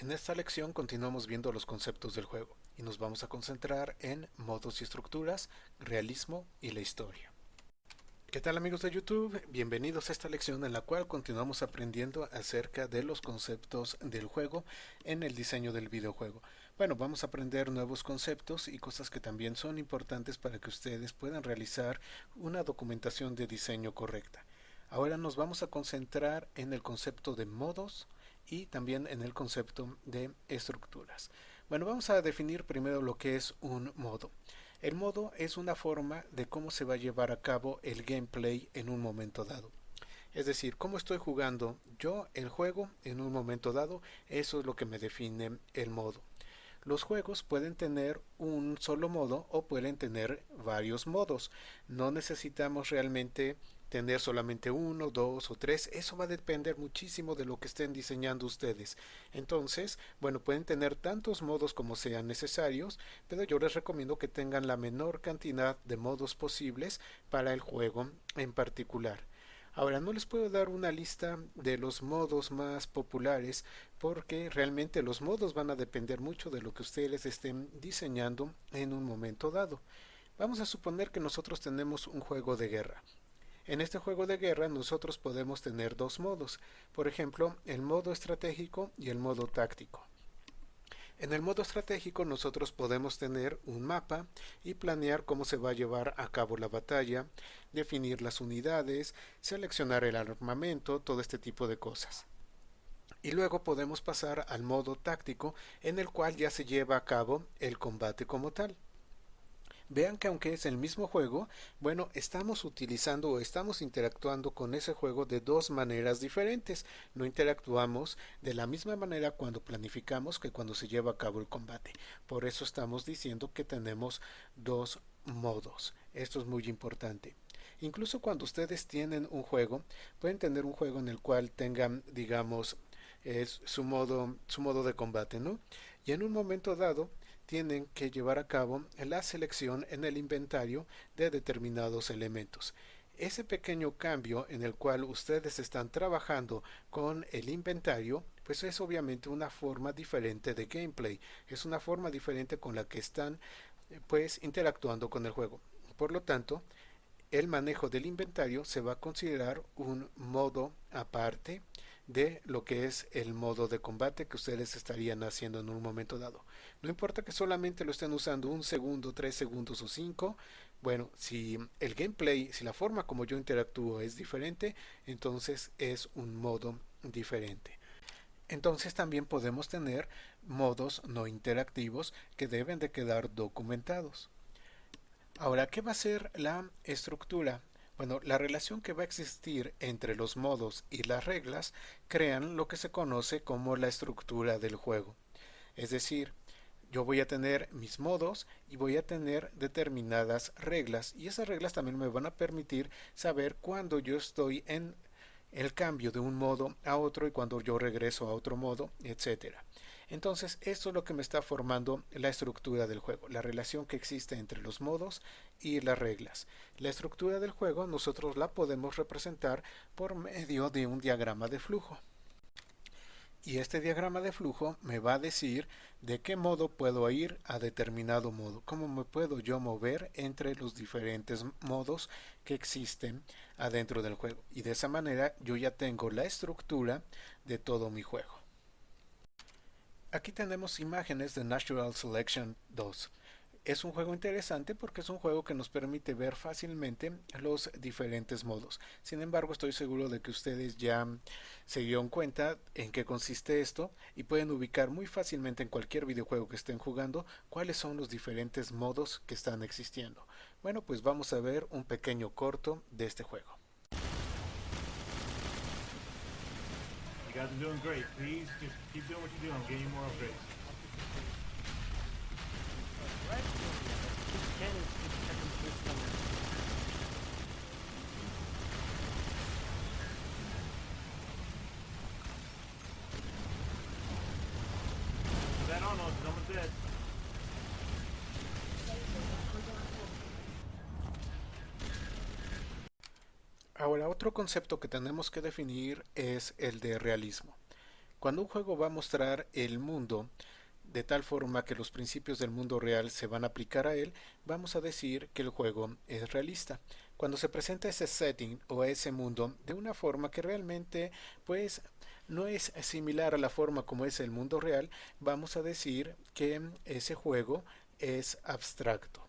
En esta lección continuamos viendo los conceptos del juego y nos vamos a concentrar en modos y estructuras, realismo y la historia. ¿Qué tal amigos de YouTube? Bienvenidos a esta lección en la cual continuamos aprendiendo acerca de los conceptos del juego en el diseño del videojuego. Bueno, vamos a aprender nuevos conceptos y cosas que también son importantes para que ustedes puedan realizar una documentación de diseño correcta. Ahora nos vamos a concentrar en el concepto de modos y también en el concepto de estructuras. Bueno, vamos a definir primero lo que es un modo. El modo es una forma de cómo se va a llevar a cabo el gameplay en un momento dado. Es decir, cómo estoy jugando yo el juego en un momento dado, eso es lo que me define el modo. Los juegos pueden tener un solo modo o pueden tener varios modos. No necesitamos realmente tener solamente uno, dos o tres. Eso va a depender muchísimo de lo que estén diseñando ustedes. Entonces, bueno, pueden tener tantos modos como sean necesarios, pero yo les recomiendo que tengan la menor cantidad de modos posibles para el juego en particular. Ahora, no les puedo dar una lista de los modos más populares porque realmente los modos van a depender mucho de lo que ustedes estén diseñando en un momento dado. Vamos a suponer que nosotros tenemos un juego de guerra. En este juego de guerra nosotros podemos tener dos modos, por ejemplo, el modo estratégico y el modo táctico. En el modo estratégico nosotros podemos tener un mapa y planear cómo se va a llevar a cabo la batalla, definir las unidades, seleccionar el armamento, todo este tipo de cosas. Y luego podemos pasar al modo táctico en el cual ya se lleva a cabo el combate como tal. Vean que aunque es el mismo juego, bueno, estamos utilizando o estamos interactuando con ese juego de dos maneras diferentes. No interactuamos de la misma manera cuando planificamos que cuando se lleva a cabo el combate. Por eso estamos diciendo que tenemos dos modos. Esto es muy importante. Incluso cuando ustedes tienen un juego, pueden tener un juego en el cual tengan, digamos, es su modo de combate, ¿no? Y en un momento dado, tienen que llevar a cabo la selección en el inventario de determinados elementos. Ese pequeño cambio en el cual ustedes están trabajando con el inventario, pues es obviamente una forma diferente de gameplay, es una forma diferente con la que están pues interactuando con el juego. Por lo tanto, el manejo del inventario se va a considerar un modo aparte de lo que es el modo de combate que ustedes estarían haciendo en un momento dado. No importa que solamente lo estén usando un segundo, 3 segundos o 5. Bueno, si el gameplay, si la forma como yo interactúo es diferente, entonces es un modo diferente. Entonces también podemos tener modos no interactivos que deben de quedar documentados. Ahora, ¿qué va a ser la estructura? Bueno, la relación que va a existir entre los modos y las reglas crean lo que se conoce como la estructura del juego. Es decir, yo voy a tener mis modos y voy a tener determinadas reglas y esas reglas también me van a permitir saber cuándo yo estoy en el cambio de un modo a otro y cuando yo regreso a otro modo, etcétera. Entonces, esto es lo que me está formando la estructura del juego, la relación que existe entre los modos y las reglas. La estructura del juego nosotros la podemos representar por medio de un diagrama de flujo. Y este diagrama de flujo me va a decir de qué modo puedo ir a determinado modo, cómo me puedo yo mover entre los diferentes modos que existen adentro del juego. Y de esa manera yo ya tengo la estructura de todo mi juego. Aquí tenemos imágenes de Natural Selection 2. Es un juego interesante porque es un juego que nos permite ver fácilmente los diferentes modos. Sin embargo, estoy seguro de que ustedes ya se dieron cuenta en qué consiste esto y pueden ubicar muy fácilmente en cualquier videojuego que estén jugando cuáles son los diferentes modos que están existiendo. Bueno, pues vamos a ver un pequeño corto de este juego. You guys are doing great. Please just keep doing what you're doing. I'm getting you more upgrades. Put that on, it's almost dead. Ahora, otro concepto que tenemos que definir es el de realismo. Cuando un juego va a mostrar el mundo de tal forma que los principios del mundo real se van a aplicar a él, vamos a decir que el juego es realista. Cuando se presenta ese setting o ese mundo de una forma que realmente pues no es similar a la forma como es el mundo real, vamos a decir que ese juego es abstracto.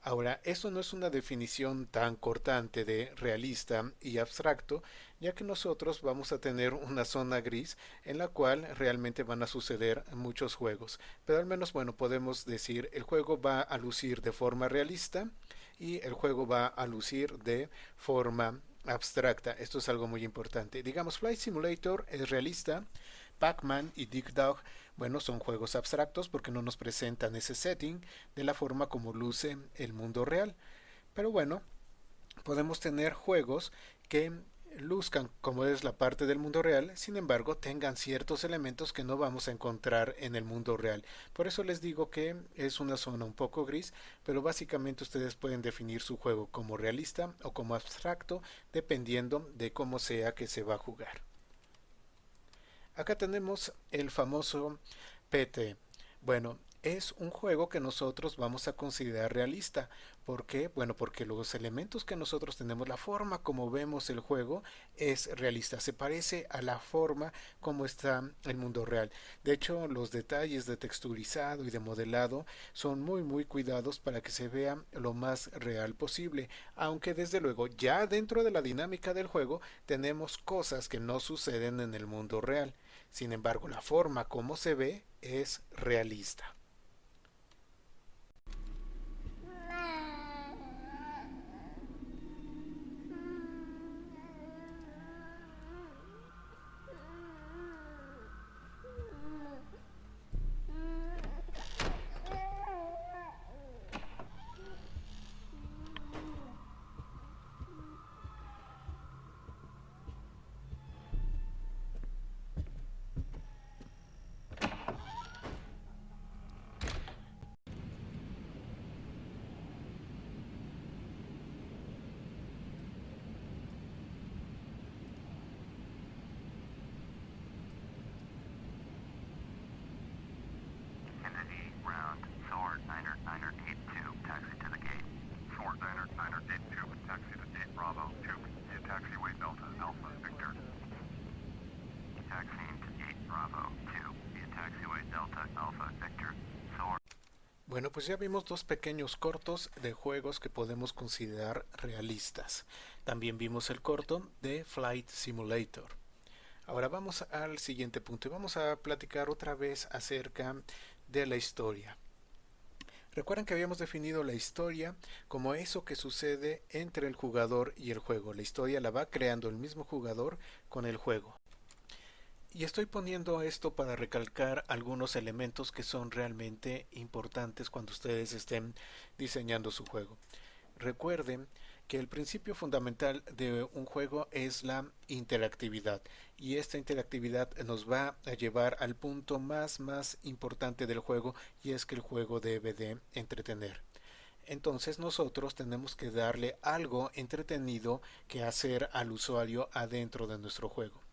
Ahora, esto no es una definición tan cortante de realista y abstracto, ya que nosotros vamos a tener una zona gris en la cual realmente van a suceder muchos juegos. Pero al menos, bueno, podemos decir el juego va a lucir de forma realista y el juego va a lucir de forma abstracta. Esto es algo muy importante. Digamos, Flight Simulator es realista, Pac-Man y Dig Dug, bueno, son juegos abstractos porque no nos presentan ese setting de la forma como luce el mundo real. Pero bueno, podemos tener juegos que luzcan como es la parte del mundo real, sin embargo tengan ciertos elementos que no vamos a encontrar en el mundo real. Por eso les digo que es una zona un poco gris, pero básicamente ustedes pueden definir su juego como realista o como abstracto dependiendo de cómo sea que se va a jugar. Acá tenemos el famoso PT. Bueno, es un juego que nosotros vamos a considerar realista. ¿Por qué? Bueno, porque los elementos que nosotros tenemos, la forma como vemos el juego es realista. Se parece a la forma como está el mundo real. De hecho, los detalles de texturizado y de modelado son muy cuidados para que se vea lo más real posible. Aunque desde luego ya dentro de la dinámica del juego tenemos cosas que no suceden en el mundo real. Sin embargo, la forma como se ve es realista. Kennedy, round, Sword, Niner, Niner, Gate 2, taxi to the gate. Sword, Niner, Niner, Gate 2, taxi to Gate Bravo, 2, via taxiway Delta, Alpha, Victor. Taxiing to Gate Bravo, 2, via taxiway Delta, Alpha, Victor, Sword. Bueno, pues ya vimos dos pequeños cortos de juegos que podemos considerar realistas. También vimos el corto de Flight Simulator. Ahora vamos al siguiente punto y vamos a platicar otra vez acerca de la historia. Recuerden que habíamos definido la historia como eso que sucede entre el jugador y el juego. La historia la va creando el mismo jugador con el juego. Y estoy poniendo esto para recalcar algunos elementos que son realmente importantes cuando ustedes estén diseñando su juego. Recuerden que el principio fundamental de un juego es la interactividad y esta interactividad nos va a llevar al punto más importante del juego, y es que el juego debe de entretener. Entonces nosotros tenemos que darle algo entretenido que hacer al usuario adentro de nuestro juego.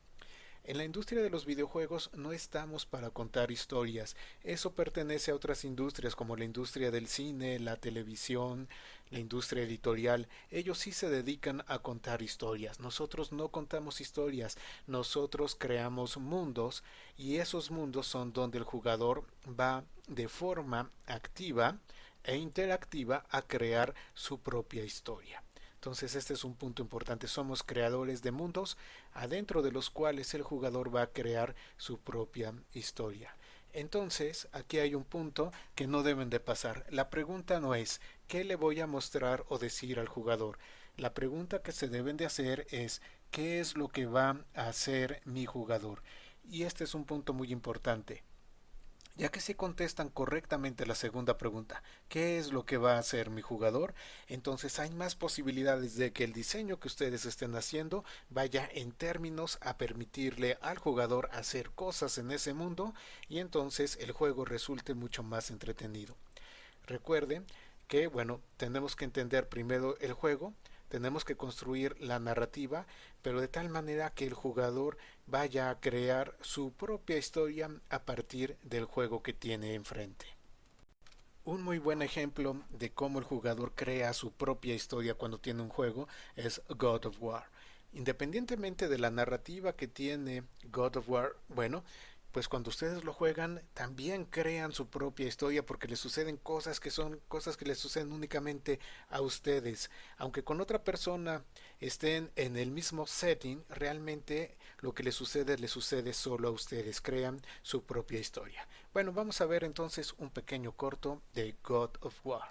En la industria de los videojuegos no estamos para contar historias. Eso pertenece a otras industrias como la industria del cine, la televisión, la industria editorial. Ellos sí se dedican a contar historias. Nosotros no contamos historias. Nosotros creamos mundos, y esos mundos son donde el jugador va de forma activa e interactiva a crear su propia historia. Entonces este es un punto importante. Somos creadores de mundos adentro de los cuales el jugador va a crear su propia historia. Entonces aquí hay un punto que no deben de pasar. La pregunta no es ¿qué le voy a mostrar o decir al jugador? La pregunta que se deben de hacer es ¿qué es lo que va a hacer mi jugador? Y este es un punto muy importante. Ya que si contestan correctamente la segunda pregunta, ¿qué es lo que va a hacer mi jugador? Entonces hay más posibilidades de que el diseño que ustedes estén haciendo vaya en términos a permitirle al jugador hacer cosas en ese mundo, y entonces el juego resulte mucho más entretenido. Recuerden que, bueno, tenemos que entender primero el juego, tenemos que construir la narrativa, pero de tal manera que el jugador vaya a crear su propia historia a partir del juego que tiene enfrente. Un muy buen ejemplo de cómo el jugador crea su propia historia cuando tiene un juego es God of War. Independientemente de la narrativa que tiene God of War, bueno, pues cuando ustedes lo juegan también crean su propia historia porque les suceden cosas que son cosas que les suceden únicamente a ustedes. Aunque con otra persona estén en el mismo setting, realmente lo que les sucede solo a ustedes. Crean su propia historia. Bueno, vamos a ver entonces un pequeño corto de God of War.